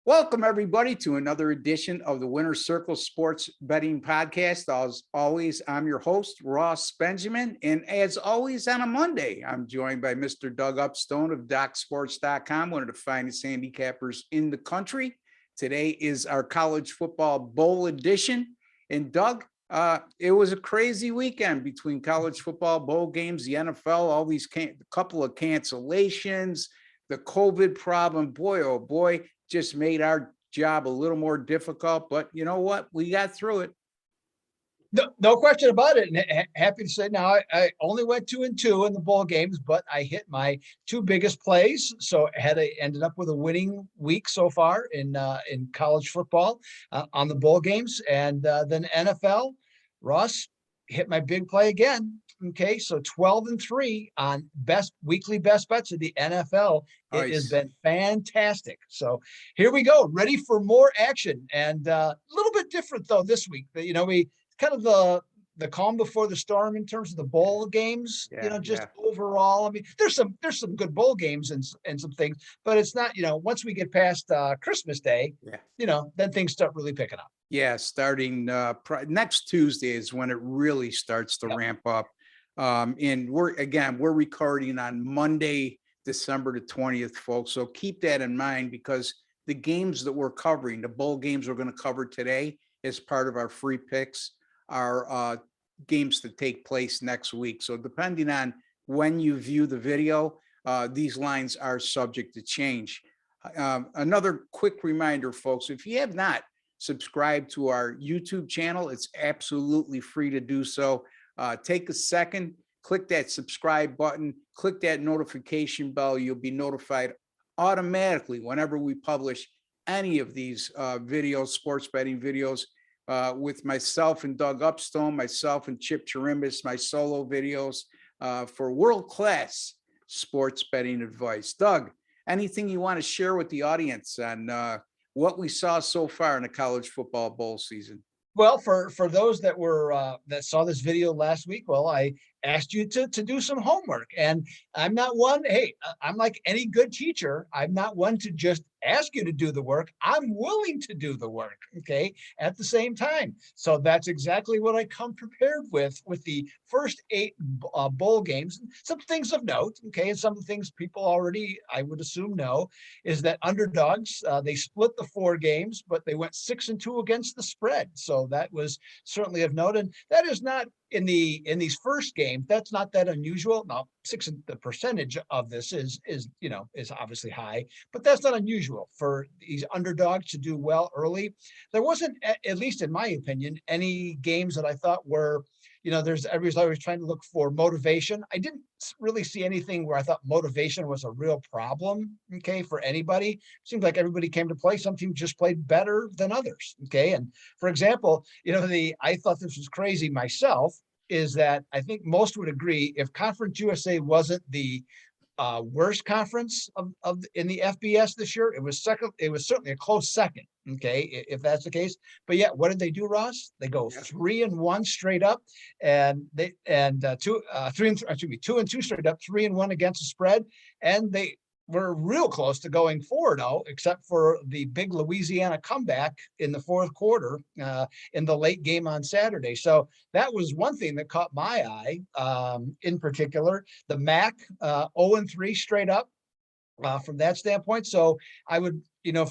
Welcome, everybody, to another edition of the Winner's Circle Sports Betting Podcast. As always, I'm your host, Ross Benjamin. And as always, on a Monday, I'm joined by Mr. Doug Upstone of DocSports.com, one of the finest handicappers in the country. Today is our college football bowl edition. And Doug, it was a crazy weekend between college football bowl games, the NFL, all these couple of cancellations, the COVID problem. Boy, oh boy, just made our job a little more difficult, but you know what? We got through it. No question about it. And happy to say now I only went 2-2 in the bowl games, but I hit my two biggest plays. So ended up with a winning week so far in college football on the bowl games. And then NFL, Ross hit my big play again. Okay, so 12-3 on weekly best bets of the NFL. It has been fantastic. So here we go, ready for more action, and a little bit different though this week. We kind of the calm before the storm in terms of the bowl games. Overall, I mean, there's some good bowl games and some things, but it's not. Once we get past Christmas Day, then things start really picking up. Yeah, starting next Tuesday is when it really starts to ramp up. And we're recording on Monday, December the 20th, folks. So keep that in mind, because the games that we're covering, the bowl games we're going to cover today as part of our free picks, are games to take place next week. So depending on when you view the video, these lines are subject to change. Another quick reminder, folks, if you have not subscribed to our YouTube channel, it's absolutely free to do so. Take a second, click that subscribe button, click that notification bell. You'll be notified automatically whenever we publish any of these videos, sports betting videos, with myself and Doug Upstone, myself and Chip Chirimbus, my solo videos for world-class sports betting advice. Doug, anything you want to share with the audience on what we saw so far in the college football bowl season? Well, for those that that saw this video last week, well, I asked you to do some homework, and I'm not one. Hey, I'm like any good teacher. I'm not one to just ask you to do the work. I'm willing to do the work. Okay, at the same time. So that's exactly what I come prepared with the first 8 bowl games. Some things of note. Okay, and some of the things people already, I would assume, know is that underdogs, they split the 4 games, but they went 6-2 against the spread. So that was certainly of note, and that is not in these first games. That's not that unusual. Now, the percentage of this is obviously high, but that's not unusual for these underdogs to do well early. There wasn't, at least in my opinion, any games that I thought were, everybody's always trying to look for motivation. I didn't really see anything where I thought motivation was a real problem, okay, for anybody. Seemed like everybody came to play. Some teams just played better than others, okay? And for example, I thought this was crazy myself, is that I think most would agree, if Conference USA wasn't the worst conference in the FBS this year, it was second. It was certainly a close second. Okay, if that's the case. But yeah, what did they do, Ross? They go 3-1 straight up, and 2-2 straight up, 3-1 against the spread, and they were real close to going 4-0, except for the big Louisiana comeback in the fourth quarter in the late game on Saturday. So that was one thing that caught my eye in particular. The MAC 0-3 straight up from that standpoint. So I would,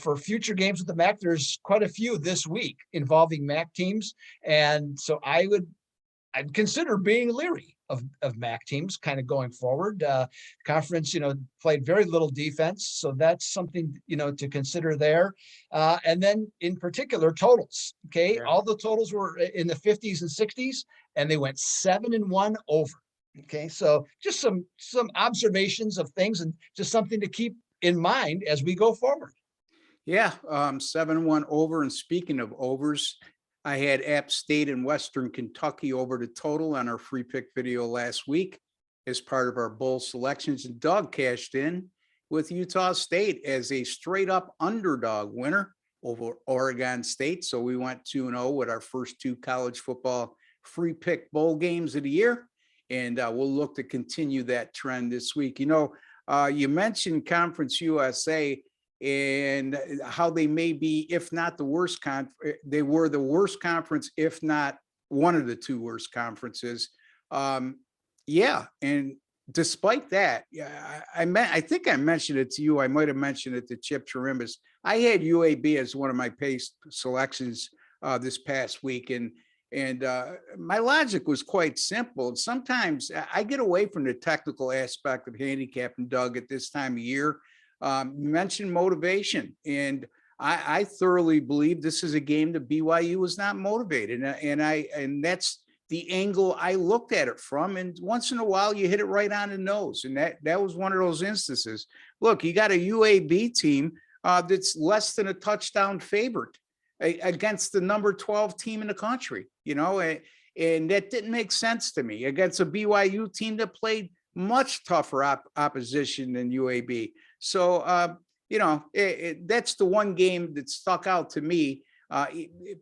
for future games with the MAC, there's quite a few this week involving MAC teams. And so I'd consider being leery of MAC teams kind of going forward. Conference, played very little defense. So that's something, to consider there. And then in particular, totals. Okay. Yeah. All the totals were in the 50s and 60s, and they went 7-1 over. Okay. So just some observations of things, and just something to keep in mind as we go forward. Yeah. 7-1 over. And speaking of overs, I had App State and Western Kentucky over the total on our free pick video last week as part of our bowl selections. And Doug cashed in with Utah State as a straight up underdog winner over Oregon State. So we went 2-0 with our first 2 college football free pick bowl games of the year. And we'll look to continue that trend this week. You mentioned Conference USA. and how they may be, if not the worst they were the worst conference, if not one of the two worst conferences. Yeah, and despite that, yeah, I think I mentioned it to you. I might have mentioned it to Chip Chirimbus. I had UAB as one of my pace selections this past week, and my logic was quite simple. Sometimes I get away from the technical aspect of handicapping, Doug, at this time of year. You mentioned motivation, and I thoroughly believe this is a game that BYU was not motivated, and that's the angle I looked at it from. And once in a while, you hit it right on the nose, and that was one of those instances. Look, you got a UAB team that's less than a touchdown favorite against the number 12 team in the country, and that didn't make sense to me against a BYU team that played much tougher opposition than UAB. So, that's the one game that stuck out to me,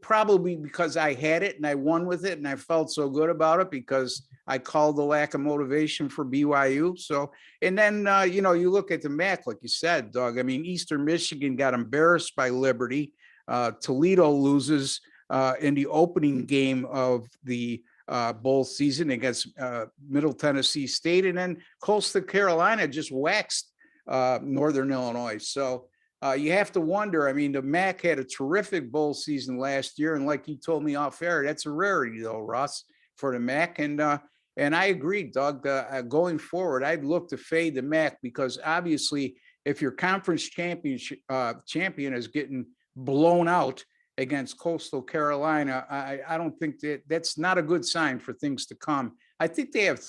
probably because I had it and I won with it and I felt so good about it because I called the lack of motivation for BYU. So, and then, you look at the MAC, like you said, Doug, I mean, Eastern Michigan got embarrassed by Liberty. Toledo loses in the opening game of the bowl season against Middle Tennessee State, and then Coastal Carolina just waxed Northern Illinois. So you have to wonder. I mean, the MAC had a terrific bowl season last year, and like you told me off air, that's a rarity, though, Russ, for the MAC. And I agree, Doug. Going forward, I'd look to fade the MAC because obviously, if your conference champion is getting blown out against Coastal Carolina, I don't think that's not a good sign for things to come. I think they have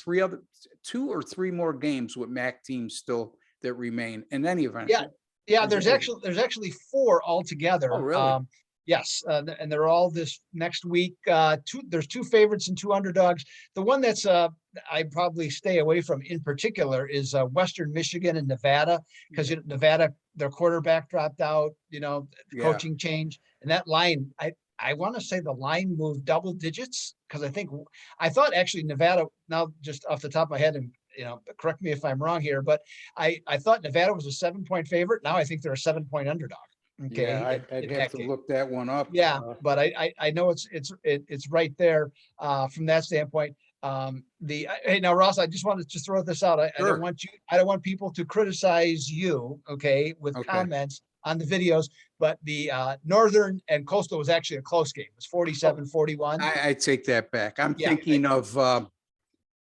2 or 3 more games with MAC teams still that remain in any event. Yeah. There's actually 4 altogether. Oh, really? Yes, and they're all this next week. There's 2 favorites and 2 underdogs. The one that's I probably stay away from in particular is Western Michigan and Nevada, because Nevada, their quarterback dropped out. Coaching change, and that line. I want to say the line moved double digits because I thought actually Nevada. Now, just off the top of my head, and correct me if I'm wrong here, but I thought Nevada was a 7-point favorite. Now I think they're a 7-point underdog. Okay, yeah, I'd have to look that one up. Yeah, but I know it's right there from that standpoint. Hey, now, Ross, I just wanted to throw this out. I don't want people to criticize you, okay, with comments on the videos, but the Northern and Coastal was actually a close game. It was 47-41. I take that back. I'm thinking of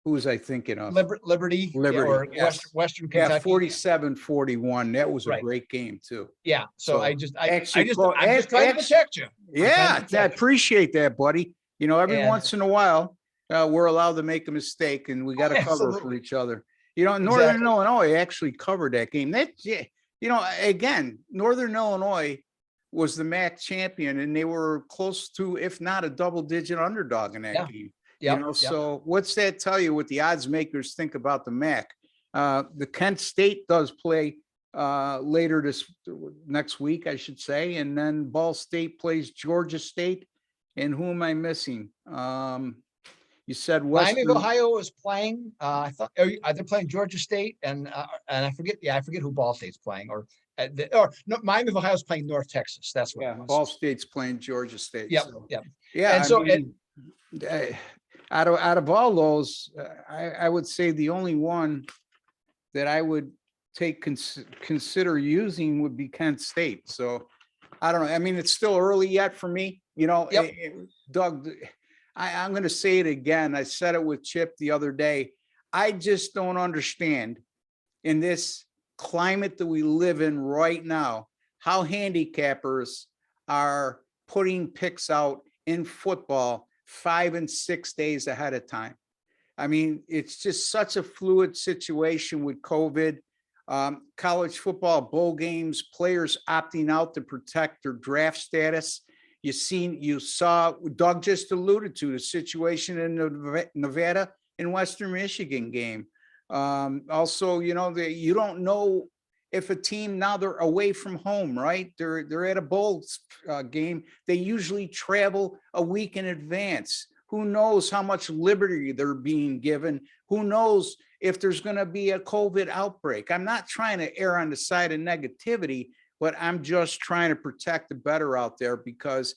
who was I thinking of? Liberty, or yes. Western Kentucky. Yeah, 47-41. That was a great game too. Yeah. So I'm just trying to protect you. Yeah, I appreciate that, buddy. Every once in a while, we're allowed to make a mistake, and we got to cover for each other. Northern Illinois actually covered that game. Again, Northern Illinois was the MAC champion, and they were close to, if not a double-digit underdog in that game. So what's that tell you what the odds makers think about the MAC? The Kent State does play later next week, I should say. And then Ball State plays Georgia State. And who am I missing? You said Miami of Ohio is playing. I thought they're playing Georgia State, and I forget. Yeah, I forget who Ball State's playing, or no, Miami of Ohio is playing North Texas. That's what. Yeah, Ball State's playing Georgia State. Yep. So. Yep. Yeah. Out of all those, I would say the only one that I would consider using would be Kent State. So I don't know. I mean, it's still early yet for me. Doug, I'm going to say it again. I said it with Chip the other day. I just don't understand in this climate that we live in right now, how handicappers are putting picks out in football 5 and 6 days ahead of time. I mean, it's just such a fluid situation with COVID. College football bowl games, players opting out to protect their draft status. You saw, Doug just alluded to the situation in the Nevada and Western Michigan game. Also, you don't know if a team, now they're away from home, right? They're at a bowl game. They usually travel a week in advance. Who knows how much liberty they're being given? Who knows if there's going to be a COVID outbreak? I'm not trying to err on the side of negativity. but I'm just trying to protect the better out there because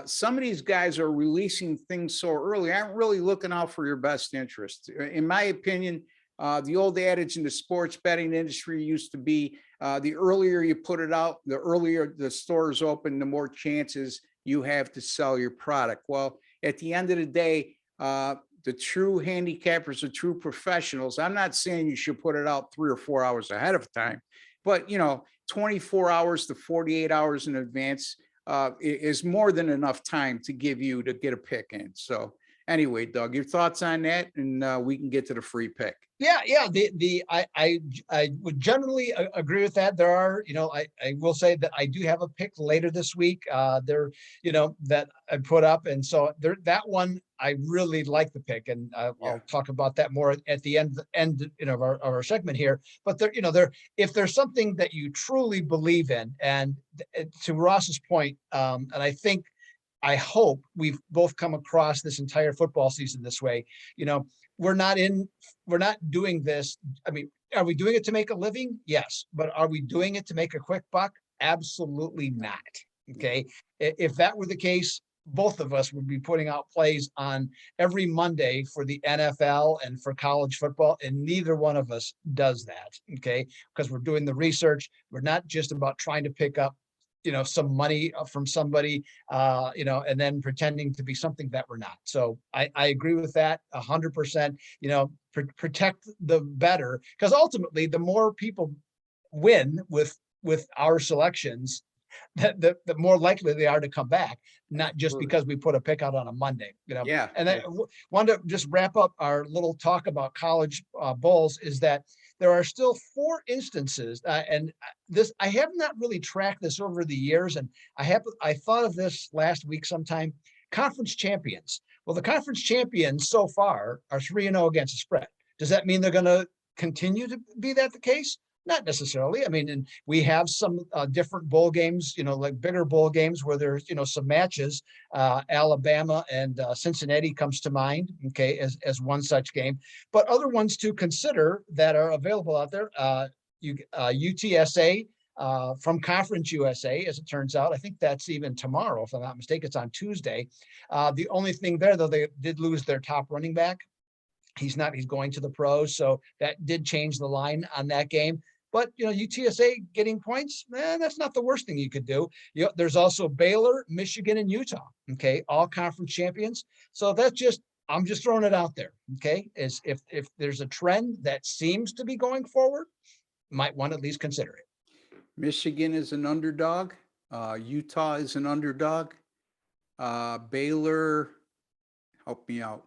some of these guys are releasing things so early, aren't really looking out for your best interest. In my opinion, the old adage in the sports betting industry used to be the earlier you put it out, the earlier the stores open, the more chances you have to sell your product. Well, at the end of the day, the true handicappers, the true professionals, I'm not saying you should put it out 3 or 4 hours ahead of time, but 24 hours to 48 hours in advance is more than enough time to give you to get a pick in. So anyway, Doug, your thoughts on that, and we can get to the free pick. Yeah. I would generally agree with that. There are, I will say that I do have a pick later this week. That I put up, and so that one I really like the pick, and I'll talk about that more at the end of our segment here. But if there's something that you truly believe in, and to Ross's point, and I hope we've both come across this entire football season this way. We're not doing this. I mean, are we doing it to make a living? Yes. But are we doing it to make a quick buck? Absolutely not. Okay. If that were the case, both of us would be putting out plays on every Monday for the NFL and for college football, and neither one of us does that. Okay. Because we're doing the research. We're not just about trying to pick up some money from somebody, and then pretending to be something that we're not. So I agree with that 100%, protect the better, because ultimately the more people win with our selections, the more likely they are to come back, not just because we put a pick out on a Monday, Yeah. And I wanted to just wrap up our little talk about college bowls is that there are still 4 instances, and this I have not really tracked this over the years, and I thought of this last week sometime. Conference champions. Well, the conference champions so far are 3-0 against the spread. Does that mean they're going to continue to be that the case? Not necessarily. I mean, and we have some different bowl games, like bigger bowl games where there's, some matches. Alabama and Cincinnati comes to mind, okay, as one such game. But other ones to consider that are available out there, UTSA from Conference USA, as it turns out. I think that's even tomorrow, if I'm not mistaken. It's on Tuesday. The only thing there, though, they did lose their top running back. He's going to the pros, so that did change the line on that game. But UTSA getting points, that's not the worst thing you could do. There's also Baylor, Michigan, and Utah. Okay, all conference champions. So I'm just throwing it out there. Okay, is if there's a trend that seems to be going forward, might want to at least consider it. Michigan is an underdog. Utah is an underdog. Baylor, help me out.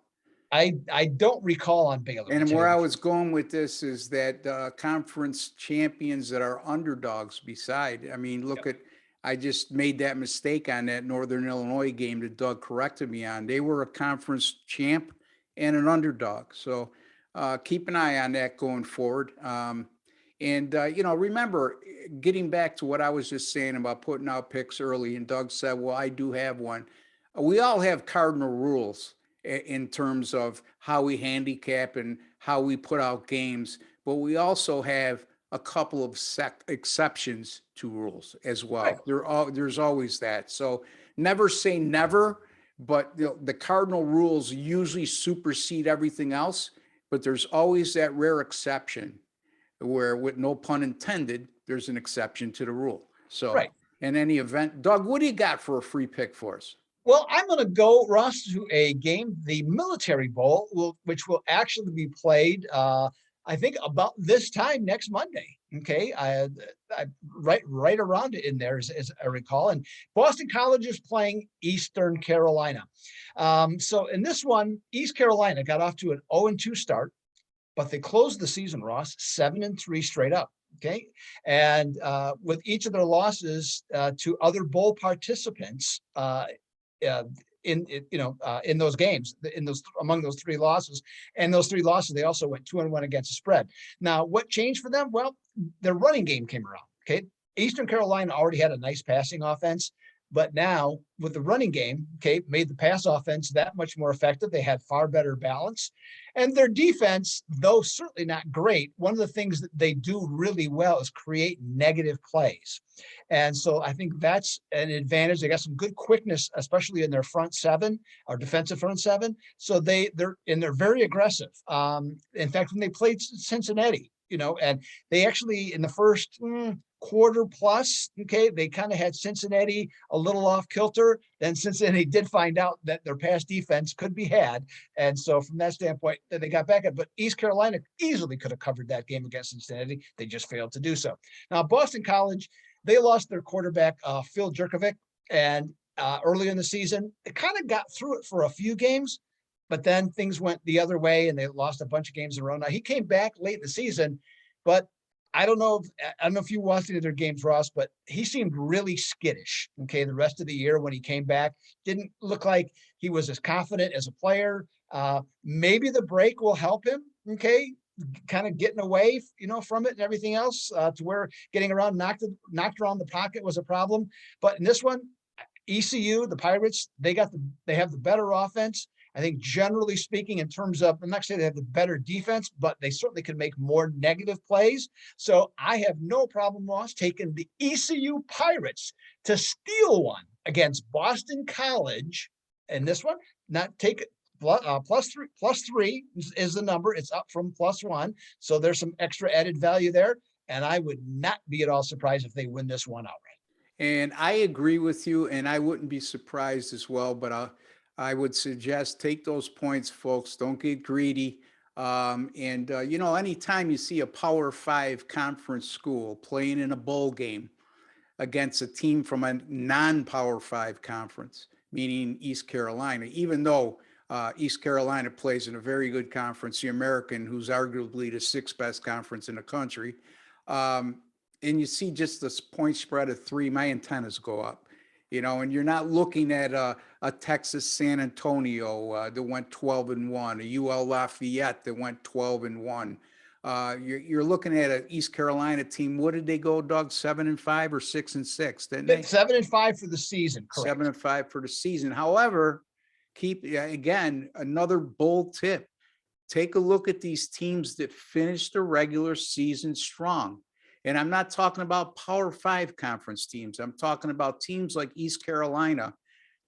I don't recall on Baylor. And where I was going with this is that conference champions that are underdogs beside. I mean, look at, I just made that mistake on that Northern Illinois game that Doug corrected me on. They were a conference champ and an underdog. So keep an eye on that going forward. Remember, getting back to what I was just saying about putting out picks early, and Doug said, well, I do have one. We all have cardinal rules in terms of how we handicap and how we put out games, but we also have a couple of exceptions to rules as well. Right. There's always that. So never say never, but the cardinal rules usually supersede everything else, but there's always that rare exception where, with no pun intended, there's an exception to the rule. So right. In any event, Doug, what do you got for a free pick for us? Well, I'm going to go, Ross, to a game, the Military Bowl, which will actually be played, I think, about this time next Monday. Okay, I right around it in there, as I recall. And Boston College is playing Eastern Carolina. So in this one, East Carolina got off to an 0-2 start, but they closed the season, Ross, 7-3 straight up. Okay, and with each of their losses to other bowl participants. In those games, among those 3 losses, and those 3 losses, they also went 2-1 against the spread. Now, what changed for them? Well, their running game came around. Okay, Eastern Carolina already had a nice passing offense. But now with the running game, okay, made the pass offense that much more effective. They had far better balance. And their defense, though certainly not great, one of the things that they do really well is create negative plays. And so I think that's an advantage. They got some good quickness, especially in their front seven or defensive front seven. So they're very aggressive. In fact, when they played Cincinnati, and they actually in the first quarter plus, okay, they kind of had Cincinnati a little off kilter. Then Cincinnati did find out that their pass defense could be had. And so from that standpoint, they got back at, but East Carolina easily could have covered that game against Cincinnati. They just failed to do so. Now, Boston College, they lost their quarterback, Phil Jurkovec, and early in the season, they kind of got through it for a few games, but then things went the other way and they lost a bunch of games in a row. Now he came back late in the season, but I don't know if you watched any of their games, Ross, but he seemed really skittish. Okay, the rest of the year when he came back, didn't look like he was as confident as a player. Maybe the break will help him. Okay, kind of getting away, from it and everything else, to where getting around knocked around the pocket was a problem. But in this one, ECU, the Pirates, they have the better offense. I think generally speaking, in terms of, I'm not saying they have the better defense, but they certainly can make more negative plays. So I have no problem, Ross, taking the ECU Pirates to steal one against Boston College. And this one, not take it. Plus three is the number. It's up from +1. So there's some extra added value there. And I would not be at all surprised if they win this one outright. And I agree with you, and I wouldn't be surprised as well, but I would suggest take those points, folks. Don't get greedy. Anytime you see a Power 5 conference school playing in a bowl game against a team from a non-Power 5 conference, meaning East Carolina, even though East Carolina plays in a very good conference, the American, who's arguably the sixth best conference in the country. And you see just this point spread of 3, my antennas go up, and you're not looking at a Texas San Antonio that went 12-1, a UL Lafayette that went 12-1. You're looking at an East Carolina team. What did they go, Doug? 7-5 or 6-6? Didn't they? 7-5 for the season. Correct. 7-5 for the season. However, again, another bold tip. Take a look at these teams that finished the regular season strong. And I'm not talking about Power 5 conference teams. I'm talking about teams like East Carolina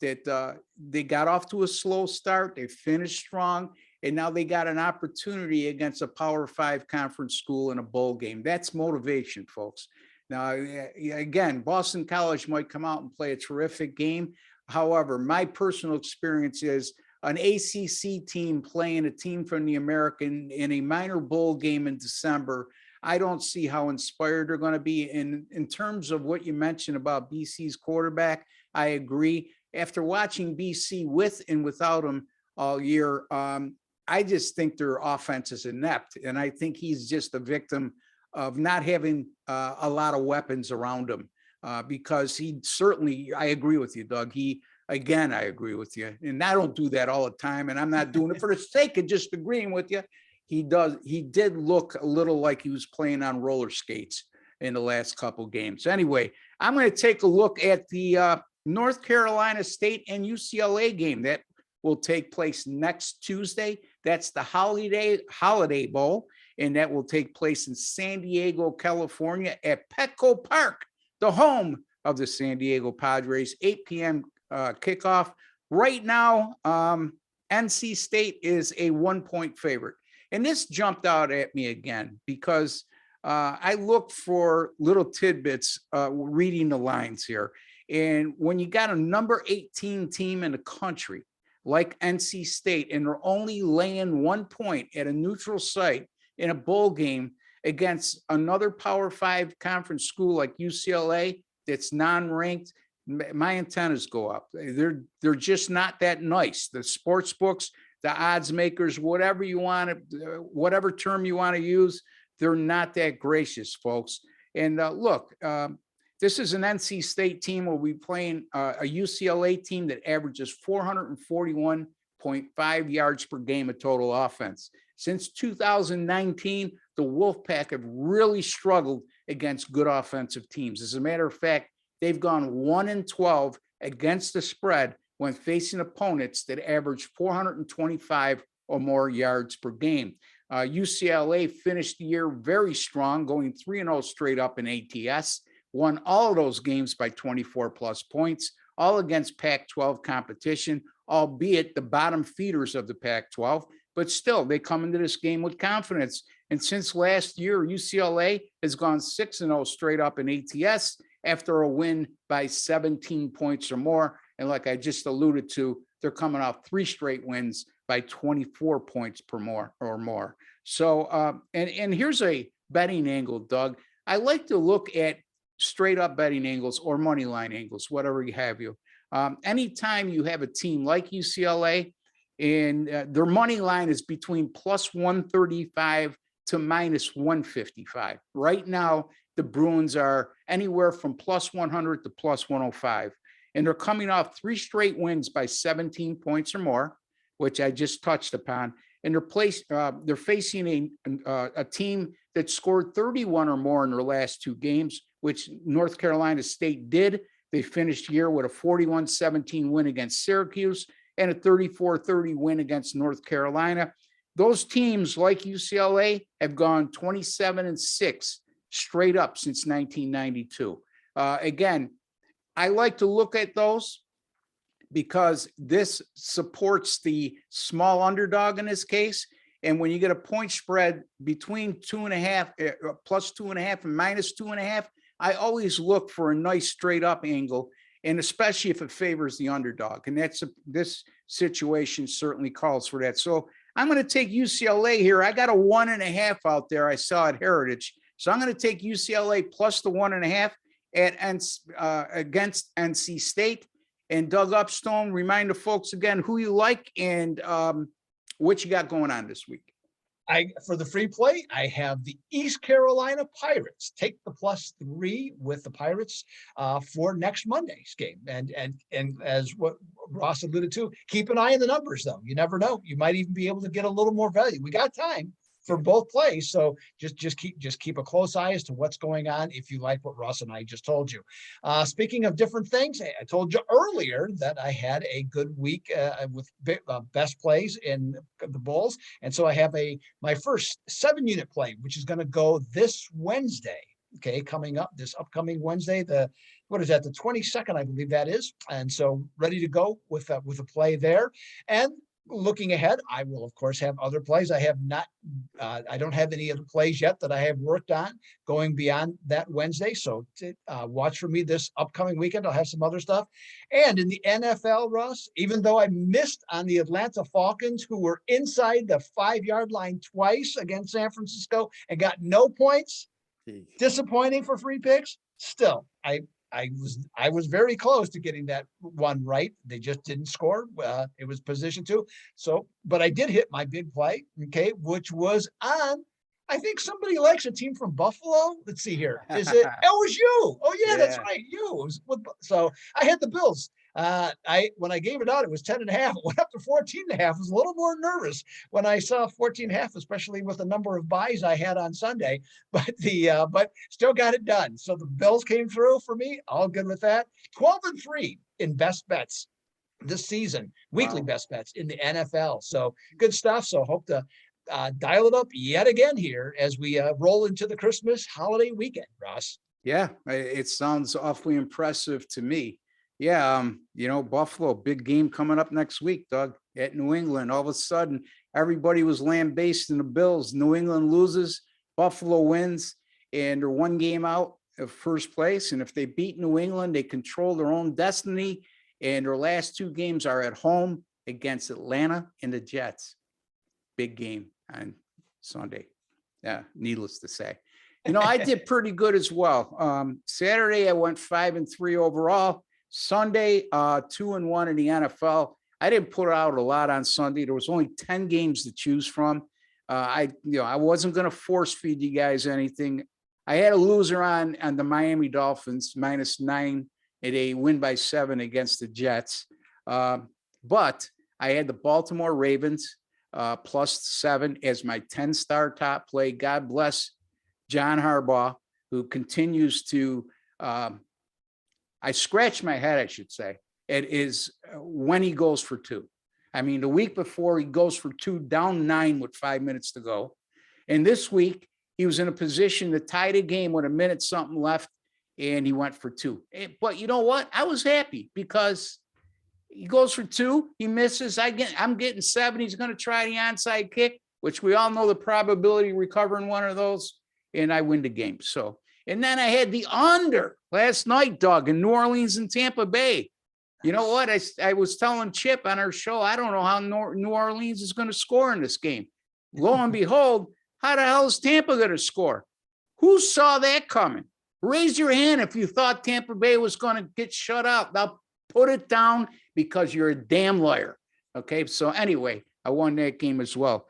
that they got off to a slow start. They finished strong. And now they got an opportunity against a Power 5 conference school in a bowl game. That's motivation, folks. Now, again, Boston College might come out and play a terrific game. However, my personal experience is an ACC team playing a team from the American in a minor bowl game in December. I don't see how inspired they're going to be. In terms of what you mentioned about BC's quarterback, I agree. After watching BC with and without him all year, I just think their offense is inept. And I think he's just a victim of not having a lot of weapons around him, because I agree with you, Doug. I agree with you. And I don't do that all the time. And I'm not doing it for the sake of just agreeing with you. He did look a little like he was playing on roller skates in the last couple games. Anyway, I'm going to take a look at the North Carolina State and UCLA game that will take place next Tuesday. That's the Holiday Bowl, and that will take place in San Diego, California at Petco Park, the home of the San Diego Padres, 8 p.m. Kickoff. Right now, NC State is a 1-point favorite. And this jumped out at me again because I look for little tidbits reading the lines here. And when you got a number 18 team in the country like NC State, and they're only laying 1 point at a neutral site in a bowl game against another Power 5 conference school like UCLA that's non-ranked, my antennas go up. They're just not that nice. The sports books, the odds makers, whatever whatever term you want to use, they're not that gracious, folks. And look, this is an NC State team where we playing a UCLA team that averages 441.5 yards per game of total offense. Since 2019, the Wolfpack have really struggled against good offensive teams. As a matter of fact, they've gone 1-12 against the spread when facing opponents that average 425 or more yards per game. UCLA finished the year very strong, going 3-0 straight up in ATS, won all of those games by 24 plus points, all against Pac-12 competition, albeit the bottom feeders of the Pac-12, but still they come into this game with confidence. And since last year, UCLA has gone 6-0 straight up in ATS after a win by 17 points or more. And like I just alluded to, they're coming off 3 straight wins by 24 points per more or more. So, and here's a betting angle, Doug. I like to look at straight up betting angles or money line angles, whatever you have you. Anytime you have a team like UCLA and their money line is between plus 135 to minus 155. Right now, the Bruins are anywhere from plus 100 to plus 105. And they're coming off 3 straight wins by 17 points or more, which I just touched upon. And they're facing a team that scored 31 or more in their last 2 games, which North Carolina State did. They finished the year with a 41-17 win against Syracuse and a 34-30 win against North Carolina. Those teams, like UCLA, have gone 27-6 straight up since 1992. Again, I like to look at those because this supports the small underdog in this case. And when you get a point spread between 2.5, plus 2.5 and minus 2.5, I always look for a nice straight up angle, and especially if it favors the underdog. And this situation certainly calls for that. So I'm going to take UCLA here. I got a 1.5 out there. I saw at Heritage. So I'm going to take UCLA plus the 1.5 against NC State. And Doug Upstone, remind the folks again who you like and what you got going on this week. For the free play, I have the East Carolina Pirates. Take the +3 with the Pirates for next Monday's game. And as what Ross alluded to, keep an eye on the numbers, though. You never know. You might even be able to get a little more value. We got time for both plays, so just keep a close eye as to what's going on if you like what Ross and I just told you. Speaking of different things, I told you earlier that I had a good week with best plays in the Bulls, and so I have my first 7-unit play, which is going to go this Wednesday. Okay, coming up this upcoming Wednesday, the 22nd, I believe that is, and so ready to go with a play there. And looking ahead, I will of course have other plays. I don't have any other plays yet that I have worked on going beyond that Wednesday. So watch for me this upcoming weekend. I'll have some other stuff. And in the NFL, Russ, even though I missed on the Atlanta Falcons, who were inside the 5-yard line twice against San Francisco and got no points, disappointing for free picks. Still, I was very close to getting that one right. They just didn't score. It was position 2. So, but I did hit my big play, okay, which was on, I think somebody likes a team from Buffalo. Let's see here. It was you. Oh yeah, that's right. So I had the Bills. When I gave it out, it was 10.5. It went up to 14.5. I was a little more nervous when I saw 14.5, especially with the number of buys I had on Sunday, but still got it done. So the Bills came through for me. All good with that. 12-3 in best bets this season, weekly best bets in the NFL. So good stuff. So hope to dial it up yet again here as we roll into the Christmas holiday weekend, Ross. Yeah, it sounds awfully impressive to me. Yeah, Buffalo, big game coming up next week, Doug, at New England. All of a sudden, everybody was lambasting the Bills. New England loses, Buffalo wins, and they're 1 game out of first place. And if they beat New England, they control their own destiny. And their last 2 games are at home against Atlanta and the Jets. Big game on Sunday. Yeah, needless to say. I did pretty good as well. Saturday, I went 5-3 overall. Sunday, 2-1 in the NFL. I didn't put out a lot on Sunday. There was only 10 games to choose from. I wasn't going to force feed you guys anything. I had a loser on the Miami Dolphins -9 and a win by 7 against the Jets. But I had the Baltimore Ravens +7 as my 10-star top play. God bless John Harbaugh, who continues to I scratched my head, I should say, it is when he goes for two. I mean, the week before he goes for two, down 9 with 5 minutes to go. And this week he was in a position to tie the game with a minute something left, and he went for two. But you know what? I was happy because he goes for two, he misses. I'm getting 7. He's going to try the onside kick, which we all know the probability of recovering one of those, and I win the game. So, and then I had the under last night, Doug, in New Orleans and Tampa Bay. You know what? I was telling Chip on our show, I don't know how New Orleans is going to score in this game. Lo and behold, how the hell is Tampa going to score? Who saw that coming? Raise your hand if you thought Tampa Bay was going to get shut out. Now put it down because you're a damn liar. Okay. So anyway, I won that game as well.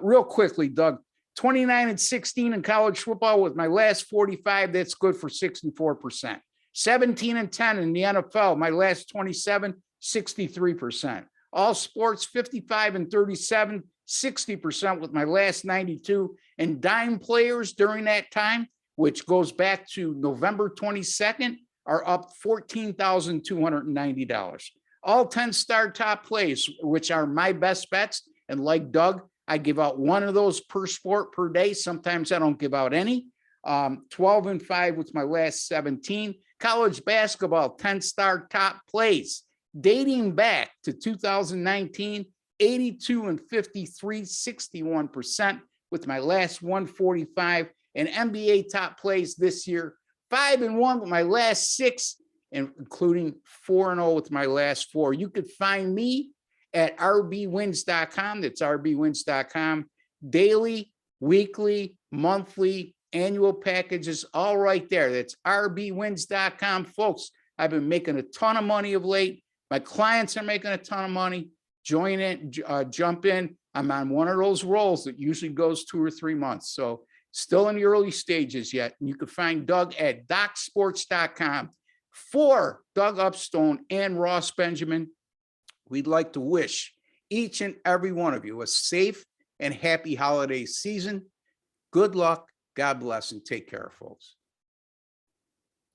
Real quickly, Doug, 29-16 in college football with my last 45. That's good for 64%. 17-10 in the NFL. My last 27, 63%. All sports, 55-37, 60% with my last 92. And dime players during that time, which goes back to November 22nd, are up $14,290. All 10-star top plays, which are my best bets. And like Doug, I give out one of those per sport per day. Sometimes I don't give out any. 12-5 with my last 17. College basketball, 10-star top plays dating back to 2019, 82-53, 61% with my last 145. And NBA top plays this year, 5-1 with my last 6, and including 4-0 with my last 4. You could find me at rbwins.com. That's rbwins.com. Daily, weekly, monthly, annual packages, all right there. That's rbwins.com. Folks, I've been making a ton of money of late. My clients are making a ton of money. Join in, jump in. I'm on one of those rolls that usually goes 2 or 3 months. So still in the early stages yet. And you can find Doug at docsports.com. For Doug Upstone and Ross Benjamin, we'd like to wish each and every one of you a safe and happy holiday season. Good luck. God bless and take care, folks.